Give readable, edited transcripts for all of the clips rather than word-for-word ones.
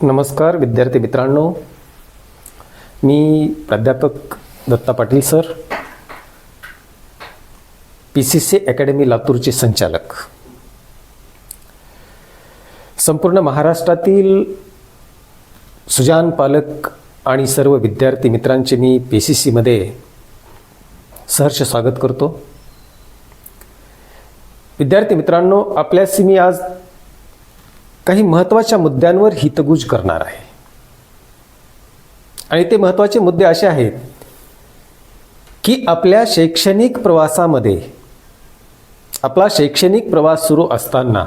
नमस्कार विद्यार्थी मित्रांनो, मी प्राध्यापक Datta Patil sir, PCC academy लातूरचे संचालक. संपूर्ण महाराष्ट्रातील सुजान पालक आणि सर्व विद्यार्थी मित्रांचे मी PCC मध्ये सहर्ष स्वागत करतो. विद्यार्थी मित्रांनो, आपल्याशी मी आज काही महत्त्वाच्या मुद्द्यांवर हितगुज करणार आहे. आणि ते महत्त्वाचे मुद्दे असे आहेत की आपल्या शैक्षणिक प्रवासामध्ये, आपला शैक्षणिक प्रवास सुरू असताना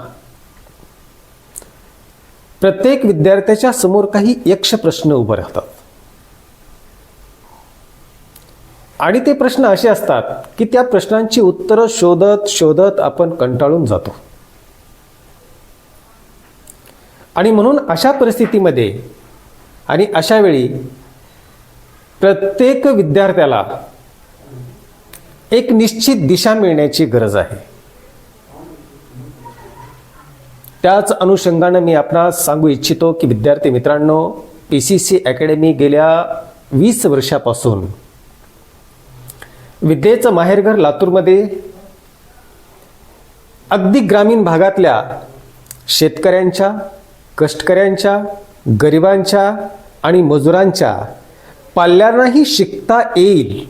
प्रत्येक विद्यार्थ्याच्या समोर काही यक्ष प्रश्न उभे राहतात. आणि ते प्रश्न असे असतात की त्या प्रश्नांची उत्तरं शोधत शोधत आपण कंटाळून जातो. आणि म्हणून अशा परिस्थितीमध्ये आणि अशा वेळी प्रत्येक विद्यार्थ्याला एक निश्चित दिशा मिळण्याची गरज आहे. त्याच अनुषंगाने मी आपणास सांगू इच्छितो की विद्यार्थी मित्रांनो, PCC अकॅडमी गेल्या 20 वर्षापासून विद्येचं माहेरघर लातूरमध्ये अगदी ग्रामीण भागातल्या शेतकऱ्यांच्या, कष्टकऱ्यांच्या, गरिबांच्या आणि मजुरांच्या पाल्यांनाही शिकता येईल,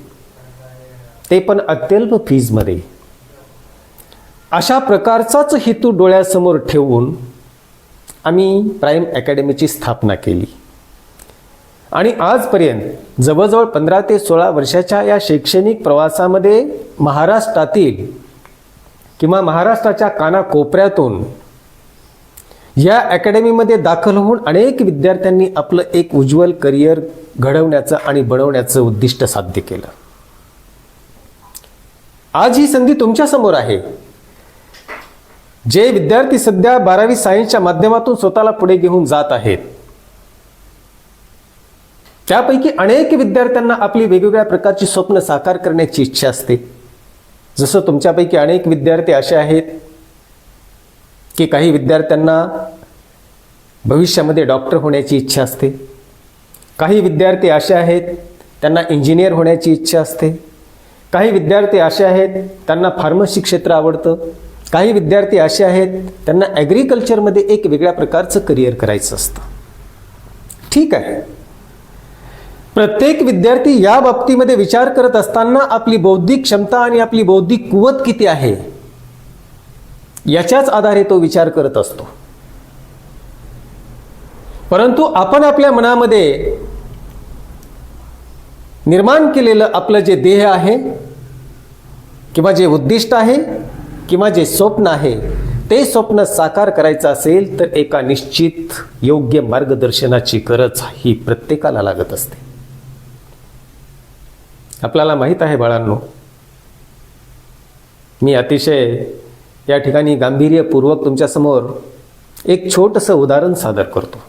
ते पण अत्यल्प फीजमध्ये, अशा प्रकारचाच हेतू डोळ्यासमोर ठेवून आम्ही प्राईम अकॅडमीची स्थापना केली. आणि आजपर्यंत जवळजवळ 15 ते 16 वर्षाच्या या शैक्षणिक प्रवासामध्ये महाराष्ट्रातील किंवा महाराष्ट्राच्या कानाकोपऱ्यातून या अकॅडमीमध्ये दाखल होऊन अनेक विद्यार्थ्यांनी आपलं एक उज्ज्वल करिअर घडवण्याचं आणि बनवण्याचं उद्दिष्ट साध्य केलं. आज ही संधी तुमच्या समोर आहे. जे विद्यार्थी सध्या 12वी सायन्सच्या माध्यमातून स्वतःला पुढे घेऊन जात आहेत, त्यापैकी अनेक विद्यार्थ्यांना आपली वेगवेगळ्या प्रकारची स्वप्न साकार करण्याची इच्छा असते. जसं तुमच्यापैकी अनेक विद्यार्थी असे आहेत की काही विद्यार्थ्यांना भविष्यामध्ये डॉक्टर होण्याची इच्छा असते, काही विद्यार्थी असे आहेत त्यांना इंजिनियर होण्याची इच्छा असते, काही विद्यार्थी असे आहेत त्यांना फार्मसी क्षेत्र आवडतं, काही विद्यार्थी असे आहेत त्यांना ॲग्रिकल्चरमध्ये एक वेगळ्या प्रकारचं करिअर करायचं असतं. ठीक आहे, प्रत्येक विद्यार्थी या बाबतीमध्ये विचार करत असताना आपली बौद्धिक क्षमता आणि आपली बौद्धिक कुवत किती आहे याच्याच आधारे तो विचार करत असतो. परंतु आपण आपल्या मनामध्ये निर्माण केलेलं आपलं जे ध्येय आहे किंवा जे उद्दिष्ट आहे किंवा जे स्वप्न आहे, ते स्वप्न साकार करायचं असेल तर एका निश्चित योग्य मार्गदर्शनाची गरज ही प्रत्येकाला लागत असते. आपल्याला माहीत आहे बाळांनो, मी अतिशय या ठिकाणी गांभीर्यपूर्वक तुमच्यासमोर एक छोटंसं उदाहरण सादर करतो.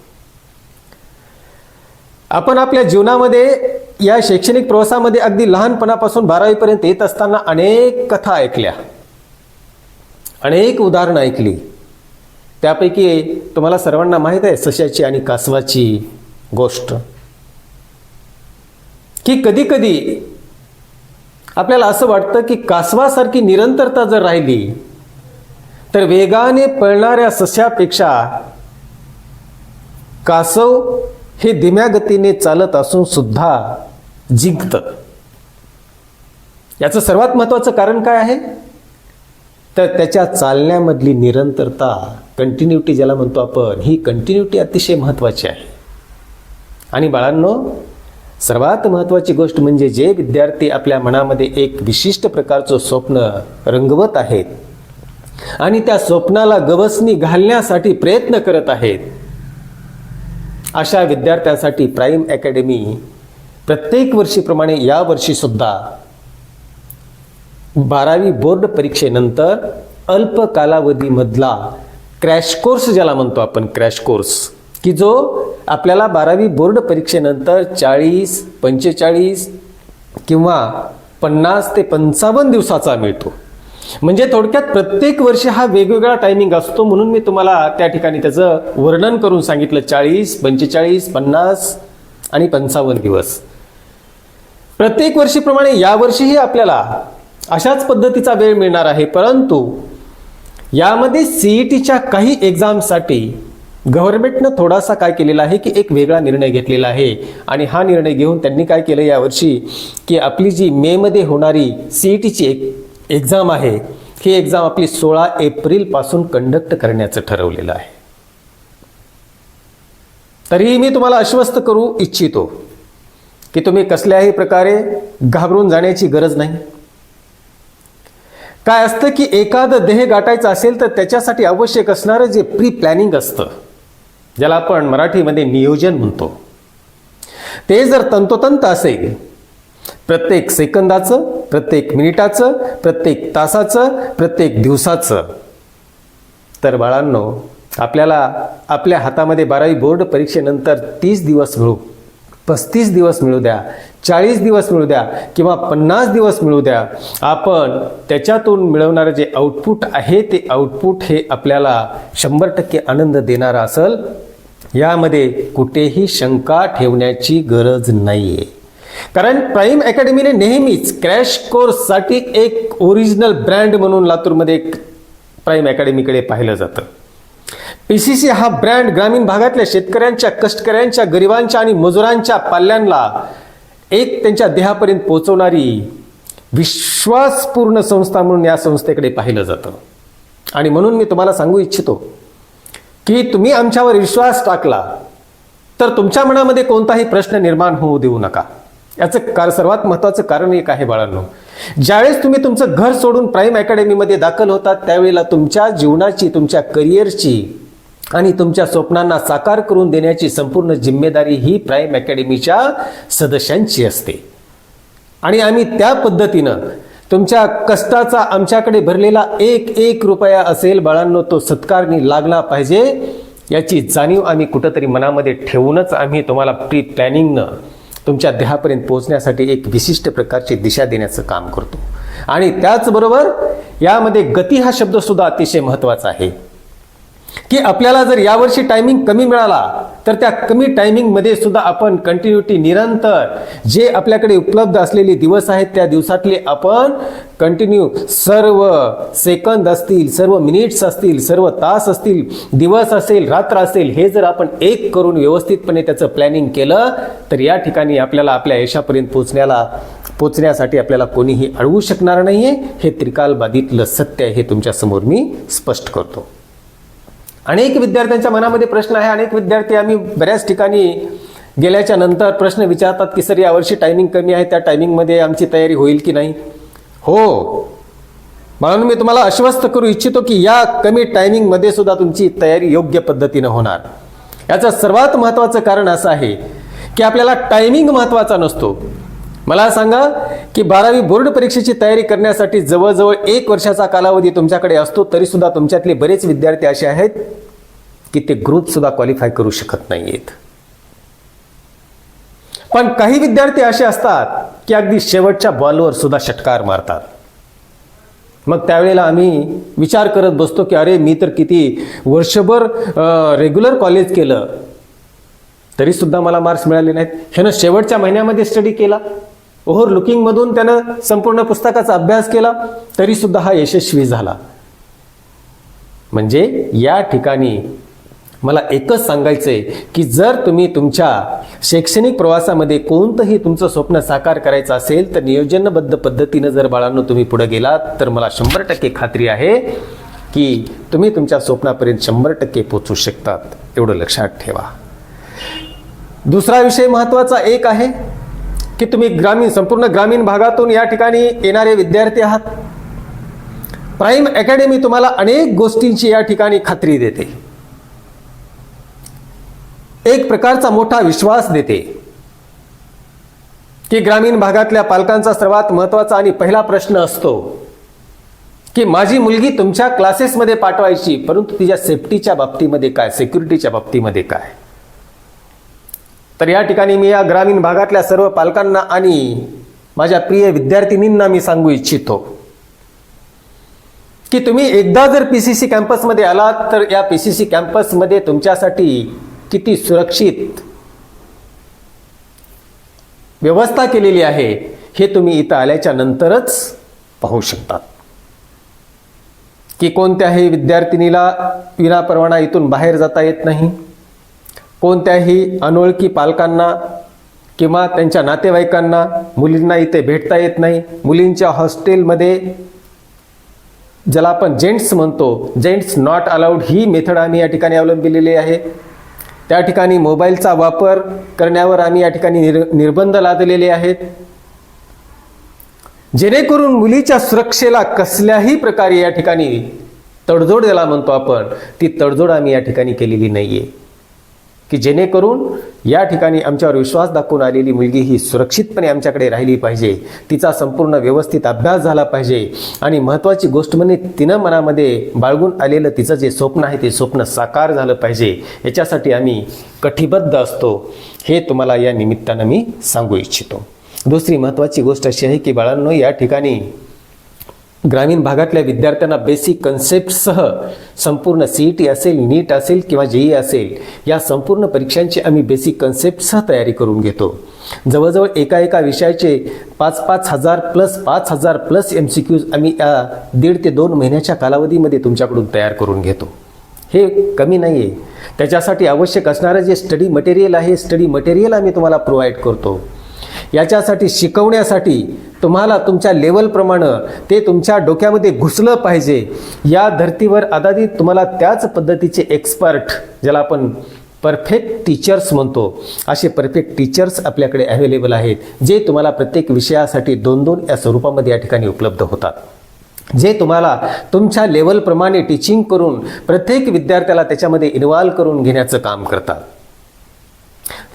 आपण आपल्या जीवनामध्ये या शैक्षणिक प्रवासामध्ये अगदी लहानपणापासून 12वी पर्यंत येत असताना अनेक कथा ऐकल्या, अनेक उदाहरणं ऐकली. त्यापैकी तुम्हाला सर्वांना माहीत आहे सश्याची आणि कासवाची गोष्ट, की कधी कधी आपल्याला असं वाटतं की कासवासारखी निरंतरता जर राहिली तर वेगाने पळणाऱ्या सस्यापेक्षा कासव हे धीम्या गतीने चालत असून सुद्धा जिंकतं. याचं सर्वात महत्त्वाचं कारण काय आहे तर त्याच्या चालण्यामधली निरंतरता, कंटिन्युटी ज्याला म्हणतो आपण, ही कंटिन्युटी अतिशय महत्त्वाची आहे. आणि बाळांनो, सर्वात महत्त्वाची गोष्ट म्हणजे जे विद्यार्थी आपल्या मनामध्ये एक विशिष्ट प्रकारचं स्वप्न रंगवत आहेत आणि त्या स्वप्नाला गवसणी घालण्यासाठी प्रयत्न करत आहेत, अशा विद्यार्थ्यांसाठी प्राईम अकॅडमी प्रत्येक वर्षीप्रमाणे या वर्षी सुद्धा 12वी बोर्ड परीक्षेनंतर अल्प कालावधीमधला क्रॅश कोर्स ज्याला म्हणतो आपण, क्रॅश कोर्स, की जो आपल्याला 12वी बोर्ड परीक्षेनंतर 40, 45 किंवा 50 ते 55 दिवसाचा मिळतो. म्हणजे थोडक्यात प्रत्येक वर्षी हा वेगवेगळा टायमिंग असतो, म्हणून मी तुम्हाला त्या ठिकाणी त्याचं वर्णन करून सांगितलं. 40, 45, 50 आणि 55 दिवस. प्रत्येक वर्षीप्रमाणे यावर्षीही आपल्याला अशाच पद्धतीचा वेळ मिळणार आहे, परंतु यामध्ये सीईटीच्या काही एक्झामसाठी गव्हर्नमेंटनं थोडासा काय केलेला आहे की एक वेगळा निर्णय घेतलेला आहे. आणि हा निर्णय घेऊन त्यांनी काय केलं यावर्षी की आपली जी मेमध्ये होणारी सीईटीची एक्झाम आहे, ही एक्झाम आपली 16 एप्रिलपासून कंडक्ट करण्याचं ठरवलेलं आहे. तरीही मी तुम्हाला आश्वस्त करू इच्छितो की तुम्ही कसल्याही प्रकारे घाबरून जाण्याची गरज नाही. काय असतं की एखादं ध्येय गाठायचं असेल तर त्याच्यासाठी आवश्यक असणारं जे प्री प्लॅनिंग असतं, ज्याला आपण मराठीमध्ये नियोजन म्हणतो, ते जर तंतोतंत असेल, प्रत्येक सेकंदाचं, प्रत्येक मिनिटाचं, प्रत्येक तासाचं, प्रत्येक दिवसाचं, तर बाळांनो आपल्याला आपल्या हातामध्ये 12वी बोर्ड परीक्षेनंतर 30 दिवस मिळू, 35 दिवस मिळू द्या, 40 दिवस मिळू द्या किंवा 50 दिवस मिळू द्या, आपण त्याच्यातून मिळवणारं जे आउटपुट आहे ते आउटपुट हे आपल्याला 100% आनंद देणारं असेल, यामध्ये कुठेही शंका ठेवण्याची गरज नाही आहे. कारण प्राईम अकॅडमीने नेहमीच क्रॅश कोर्ससाठी एक ओरिजिनल ब्रँड म्हणून लातूरमध्ये एक प्राईम अकॅडमीकडे पाहिलं जातं. PCC हा ब्रँड ग्रामीण भागातल्या शेतकऱ्यांच्या, कष्टकऱ्यांच्या, गरिबांच्या आणि मजुरांच्या पाल्यांना एक त्यांच्या देहापर्यंत पोहोचवणारी विश्वासपूर्ण संस्था म्हणून या संस्थेकडे पाहिलं जातं. आणि म्हणून मी तुम्हाला सांगू इच्छितो की तुम्ही आमच्यावर विश्वास टाकला तर तुमच्या मनामध्ये कोणताही प्रश्न निर्माण होऊ देऊ नका. याचं सर्वात महत्त्वाचं कारण एक आहे बाळांनो, ज्यावेळेस तुम्ही तुमचं घर सोडून प्राईम अकॅडमीमध्ये दाखल होतात त्यावेळेला तुमच्या जीवनाची, तुमच्या करिअरची आणि तुमच्या स्वप्नांना साकार करून देण्याची संपूर्ण जिम्मेदारी ही प्राईम अकॅडमीच्या सदस्यांची असते. आणि आम्ही त्या पद्धतीनं तुमच्या कष्टाचा आमच्याकडे भरलेला एक रुपया असेल बाळांनो, तो सत्कारणी लागला पाहिजे याची जाणीव आम्ही कुठंतरी मनामध्ये ठेवूनच आम्ही तुम्हाला प्री प्लॅनिंगनं तुमच्या देहापर्यंत पोहोचण्यासाठी एक विशिष्ट प्रकारची दिशा देण्याचं काम करतो. आणि त्याचबरोबर यामध्ये गती हा शब्द सुद्धा अतिशय महत्त्वाचा आहे की आपल्याला जर यावर्षी टायमिंग कमी मिळाला तर त्या कमी टायमिंगमध्ये सुद्धा आपण कंटिन्युटी निरंतर जे आपल्याकडे उपलब्ध असलेले दिवस आहेत त्या दिवसातले आपण कंटिन्यू सर्व सेकंद असतील, सर्व मिनिट्स असतील, सर्व तास असतील, दिवस असेल, रात्र असेल, हे जर आपण एक करून व्यवस्थितपणे त्याचं प्लॅनिंग केलं तर या ठिकाणी आपल्याला आपल्या यशापर्यंत पोचण्यासाठी आपल्याला कोणीही अडवू शकणार नाहीये. हे त्रिकालबाधीतलं सत्य आहे, हे तुमच्यासमोर मी स्पष्ट करतो. अनेक विद्यार्थ्यांच्या मनामध्ये प्रश्न आहे. अनेक विद्यार्थी आम्ही बऱ्याच ठिकाणी गेल्याच्या नंतर प्रश्न विचारतात की सर यावर्षी टायमिंग कमी आहे, त्या टायमिंगमध्ये आमची तयारी होईल की नाही. हो, म्हणून मी तुम्हाला आश्वस्त करू इच्छितो की या कमी टायमिंगमध्ये सुद्धा तुमची तयारी योग्य पद्धतीनं होणार. याचं सर्वात महत्त्वाचं कारण असं आहे की आपल्याला टायमिंग महत्त्वाचा नसतो. मला सांगा की 12वी बोर्ड परीक्षेची तयारी करण्यासाठी जवळजवळ 1 वर्षाचा कालावधी तुमच्याकडे असतो, तरी सुद्धा तुमच्यातले बरेच विद्यार्थी असे आहेत की ते ग्रुप सुद्धा क्वालिफाय करू शकत नाहीयेत. पण काही विद्यार्थी असे असतात की अगदी शेवटच्या बॉलवर सुद्धा षटकार मारतात. मग त्यावेळेला आम्ही विचार करत बसतो की अरे मी तर किती वर्षभर रेग्युलर कॉलेज केलं तरी सुद्धा मला मार्क्स मिळाले नाहीत. ह्यानं शेवटच्या महिन्यामध्ये स्टडी केला, ओव्हरलुकिंगमधून त्यानं संपूर्ण पुस्तकाचा अभ्यास केला, तरी सुद्धा हा यशस्वी झाला. म्हणजे या ठिकाणी मला एकच सांगायचंय की जर तुम्ही तुमच्या शैक्षणिक प्रवासामध्ये कोणतंही तुमचं स्वप्न साकार करायचं असेल तर नियोजनबद्ध पद्धतीनं जर बाळांनो तुम्ही पुढे गेलात तर मला 100% खात्री आहे की तुम्ही तुमच्या स्वप्नापर्यंत 100% पोहोचू शकतात. एवढं लक्षात ठेवा. दुसरा विषय महत्त्वाचा एक आहे की तुम्ही संपूर्ण ग्रामीण भागातून या ठिकाणी येणारे विद्यार्थी आहात. प्राईम अकॅडमी तुम्हाला अनेक गोष्टींची या ठिकाणी खात्री देते, एक प्रकारचा मोठा विश्वास देते की ग्रामीण भागातल्या पालकांचा सर्वात महत्त्वाचा आणि पहिला प्रश्न असतो की माझी मुलगी तुमच्या क्लासेसमध्ये पाठवायची, परंतु तिच्या सेफ्टीच्या बाबतीमध्ये काय, सिक्युरिटीच्या बाबतीमध्ये काय. तर या ठिकाणी मी या ग्रामीण भागातल्या सर्व पालकांना आणि माझ्या प्रिय विद्यार्थिनींना मी सांगू इच्छितो की तुम्ही एकदा जर PCC कॅम्पसमध्ये आलात तर या PCC कॅम्पसमध्ये तुमच्यासाठी किती सुरक्षित व्यवस्था केलेली आहे हे तुम्ही इथं आल्याच्या नंतरच पाहू शकतात. की कोणत्याही विद्यार्थिनीला विनापरवाना इथून बाहेर जाता येत नाही, कोणत्याही अनोळखी पालकांना किंवा त्यांच्या नातेवाईकांना मुलींना इथे भेटता येत नाही. मुलींच्या हॉस्टेलमध्ये ज्याला आपण जेंट्स म्हणतो, gents not allowed he method आम्ही या ठिकाणी अवलंबिलेली आहे. त्या ठिकाणी मोबाईलचा वापर करण्यावर आम्ही या ठिकाणी निर्बंध लादलेले आहेत, जेणेकरून मुलीच्या सुरक्षेला कसल्याही प्रकारे या ठिकाणी तडजोड ज्याला म्हणतो आपण, ती तडजोड आम्ही या ठिकाणी केलेली नाहीये. की जेणेकरून या ठिकाणी आमच्यावर विश्वास दाखवून आलेली मुलगी ही सुरक्षितपणे आमच्याकडे राहिली पाहिजे, तिचा संपूर्ण व्यवस्थित अभ्यास झाला पाहिजे आणि महत्त्वाची गोष्ट म्हणजे तिनं मनामध्ये बाळगून आलेलं तिचं जे स्वप्न आहे ते स्वप्न साकार झालं पाहिजे. याच्यासाठी आम्ही कटिबद्ध असतो, हे तुम्हाला या निमित्तानं मी सांगू इच्छितो. दुसरी महत्त्वाची गोष्ट अशी आहे की बाळांनो, या ठिकाणी ग्रामीण भागातल्या विद्यार्थ्यांना बेसिक कन्सेप्टसह संपूर्ण CET असेल, नीट असेल किंवा JEE असेल, या संपूर्ण परीक्षांची आम्ही बेसिक कन्सेप्टसह तयारी करून घेतो. जवळजवळ एका विषयाचे 5,000 प्लस MCQs आम्ही या 1.5 ते 2 महिन्याच्या कालावधीमध्ये तुमच्याकडून तयार करून घेतो. हे कमी नाही आहे. त्याच्यासाठी आवश्यक असणारं जे स्टडी मटेरियल आहे, स्टडी मटेरियल आम्ही तुम्हाला प्रोव्हाइड करतो. याच्यासाठी शिकवण्यासाठी तुम्हाला तुमच्या लेवलप्रमाणे ते तुमच्या डोक्यामध्ये घुसलं पाहिजे. या धर्तीवर आधारित तुम्हाला त्याच पद्धतीचे एक्सपर्ट, ज्याला आपण परफेक्ट टीचर्स म्हणतो, असे परफेक्ट टीचर्स आपल्याकडे अवेलेबल आहेत, जे तुम्हाला प्रत्येक विषयासाठी 2-2 या स्वरूपामध्ये या ठिकाणी उपलब्ध होतात, जे तुम्हाला तुमच्या लेवलप्रमाणे टीचिंग करून प्रत्येक विद्यार्थ्याला त्याच्यामध्ये इन्व्हॉल्व करून घेण्याचं काम करतात.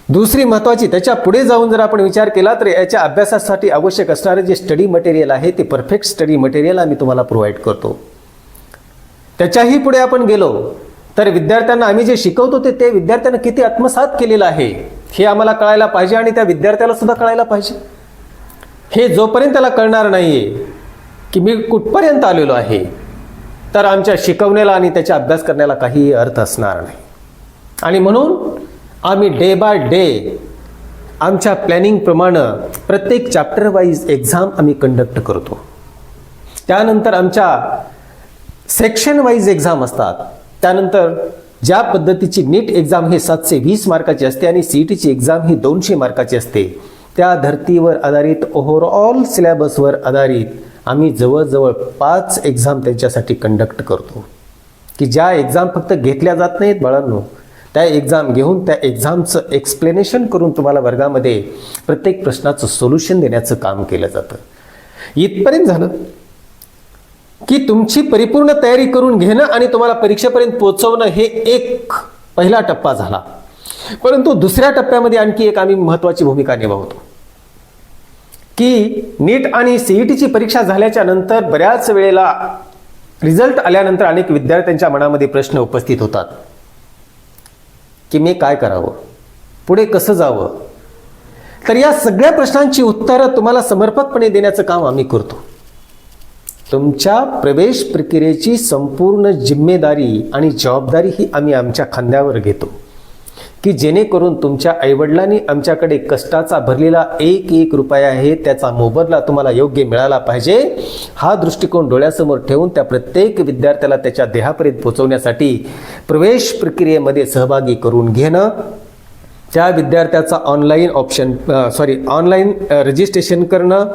दुसरी महत्त्वाची, त्याच्या पुढे जाऊन जर आपण विचार केला तर याच्या अभ्यासासाठी आवश्यक असणारे जे स्टडी मटेरियल आहे ते परफेक्ट स्टडी मटेरियल आम्ही तुम्हाला प्रोव्हाइड करतो. त्याच्याही पुढे आपण गेलो तर विद्यार्थ्यांना आम्ही जे शिकवतो ते विद्यार्थ्यांना किती आत्मसात केलेलं आहे हे आम्हाला कळायला पाहिजे आणि त्या विद्यार्थ्याला सुद्धा कळायला पाहिजे. हे जोपर्यंत त्याला कळणार नाहीये की मी कुठपर्यंत आलेलो आहे, तर आमच्या शिकवण्याला आणि त्याचा अभ्यास करण्याला काही अर्थ असणार नाही. आणि म्हणून आम्ही डे बाय डे आमच्या प्लॅनिंगप्रमाणे प्रत्येक चॅप्टर वाईज एक्झाम आम्ही कंडक्ट करतो. त्यानंतर आमच्या सेक्शन वाईज एक्झाम असतात. त्यानंतर ज्या पद्धतीची नीट एक्झाम ही 720 मार्काची असते आणि CETची एक्झाम ही 200 मार्काची असते, त्या धर्तीवर आधारित ओव्हरऑल सिलेबसवर आधारित आम्ही जवळजवळ 5 एक्झाम त्यांच्यासाठी कंडक्ट करतो. की ज्या एक्झाम फक्त घेतल्या जात नाहीत बाळांनो, त्या एक्झाम घेऊन त्या एक्झामचं एक्सप्लेनेशन करून तुम्हाला वर्गामध्ये प्रत्येक प्रश्नाचं सोल्युशन देण्याचं काम केलं जातं. इथपर्यंत झालं की तुमची परिपूर्ण तयारी करून घेणं आणि तुम्हाला परीक्षेपर्यंत पोहोचवणं हे एक पहिला टप्पा झाला. परंतु दुसऱ्या टप्प्यामध्ये आणखी एक आम्ही महत्त्वाची भूमिका निभावतो की नीट आणि CETची परीक्षा झाल्याच्या नंतर बऱ्याच वेळेला रिझल्ट आल्यानंतर अनेक विद्यार्थ्यांच्या मनामध्ये प्रश्न उपस्थित होतात की मी काय करावं, पुढे कसं जावं. तर या सगळ्या प्रश्नांची उत्तरं तुम्हाला समर्पकपणे देण्याचं काम आम्ही करतो. तुमच्या प्रवेश प्रक्रियेची संपूर्ण जिम्मेदारी आणि जबाबदारी ही आम्ही आमच्या खांद्यावर घेतो की जेणेकरून तुमच्या आईवडिलांनी आमच्याकडे कष्टाचा भरलेला एक रुपया आहे त्याचा मोबदला तुम्हाला योग्य मिळाला पाहिजे. हा दृष्टिकोन डोळ्यासमोर ठेवून त्या प्रत्येक विद्यार्थ्याला त्याच्या देहापर्यंत पोहोचवण्यासाठी प्रवेश प्रक्रियेमध्ये सहभागी करून घेणं, त्या विद्यार्थ्याचा ऑनलाईन रजिस्ट्रेशन करणं,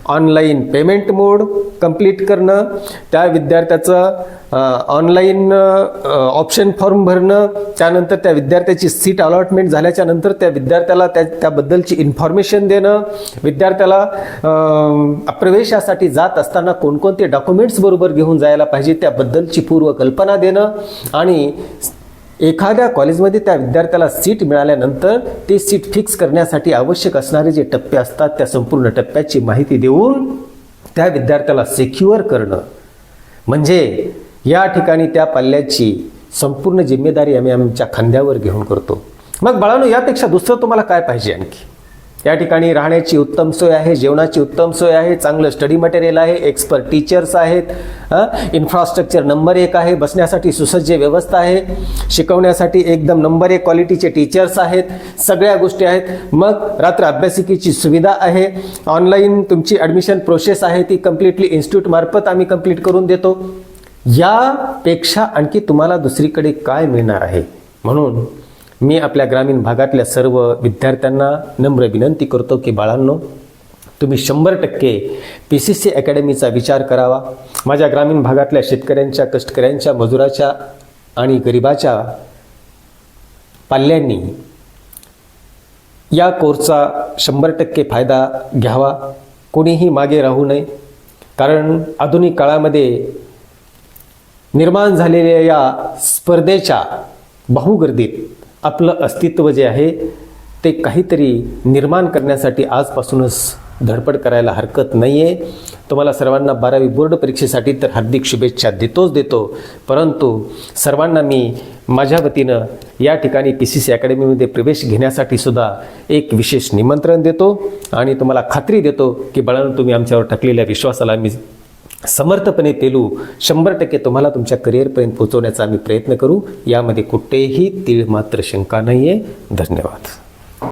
ऑनलाईन पेमेंट मोड कंप्लीट करणं, त्या विद्यार्थ्याचं ऑनलाईन ऑप्शन फॉर्म भरणं, त्यानंतर त्या विद्यार्थ्याची सीट अलॉटमेंट झाल्याच्या नंतर त्या विद्यार्थ्याला त्याबद्दलची इन्फॉर्मेशन देणं, विद्यार्थ्याला प्रवेशासाठी जात असताना कोणकोणते डॉक्युमेंट्स बरोबर घेऊन जायला पाहिजे त्याबद्दलची पूर्वकल्पना देणं आणि एखाद्या कॉलेजमध्ये त्या विद्यार्थ्याला सीट मिळाल्यानंतर ते सीट फिक्स करण्यासाठी आवश्यक असणारे जे टप्पे असतात त्या संपूर्ण टप्प्याची माहिती देऊन त्या विद्यार्थ्याला सिक्युअर करणं, म्हणजे या ठिकाणी त्या पाल्याची संपूर्ण जिम्मेदारी आम्ही आमच्या खांद्यावर घेऊन करतो. मग बाळांनो, यापेक्षा दुसरं तुम्हाला काय पाहिजे आणखी? या ठिकाणी राहण्याची उत्तम सोय आहे, जेवणाची उत्तम सोय आहे, चांगलं स्टडी मटेरियल आहे, एक्सपर्ट टीचर्स आहेत, इन्फ्रास्ट्रक्चर नंबर 1 आहे, बसण्यासाठी सुसज्ज व्यवस्था आहे, शिकवण्यासाठी एकदम नंबर 1 क्वालिटीचे टीचर्स आहेत, सगळ्या गोष्टी आहेत. मग रात्र अभ्यासिकेची सुविधा आहे, ऑनलाईन तुमची ॲडमिशन प्रोसेस आहे ती कम्प्लिटली इन्स्टिट्यूटमार्फत आम्ही कंप्लीट करून देतो. यापेक्षा आणखी तुम्हाला दुसरीकडे काय मिळणार आहे? म्हणून मी आपल्या ग्रामीण भागातल्या सर्व विद्यार्थ्यांना नम्र विनंती करतो की बाळांनो, तुम्ही 100% PCC अकॅडमीचा विचार करावा. माझ्या ग्रामीण भागातल्या शेतकऱ्यांच्या, कष्टकऱ्यांच्या, मजुराच्या आणि गरिबाच्या पाल्यांनी या कोर्सचा 100% फायदा घ्यावा. कोणीही मागे राहू नये, कारण आधुनिक काळामध्ये निर्माण झालेल्या या स्पर्धेच्या बहुगर्दीत आपलं अस्तित्व जे आहे ते काहीतरी निर्माण करण्यासाठी आजपासूनच धडपड करायला हरकत नाही आहे. तुम्हाला सर्वांना 12वी बोर्ड परीक्षेसाठी तर हार्दिक शुभेच्छा देतो, परंतु सर्वांना मी माझ्या वतीनं या ठिकाणी PCC अकॅडमीमध्ये प्रवेश घेण्यासाठी सुद्धा एक विशेष निमंत्रण देतो आणि तुम्हाला खात्री देतो की बाळांनो, तुम्ही आमच्यावर टाकलेल्या विश्वासाला मी समर्थपणे पेलू 100% तुम्हाला तुमच्या करिअरपर्यंत पोहोचवण्याचा आम्ही प्रयत्न करू. यामध्ये कुठेही तीळ मात्र शंका नाही आहे. धन्यवाद.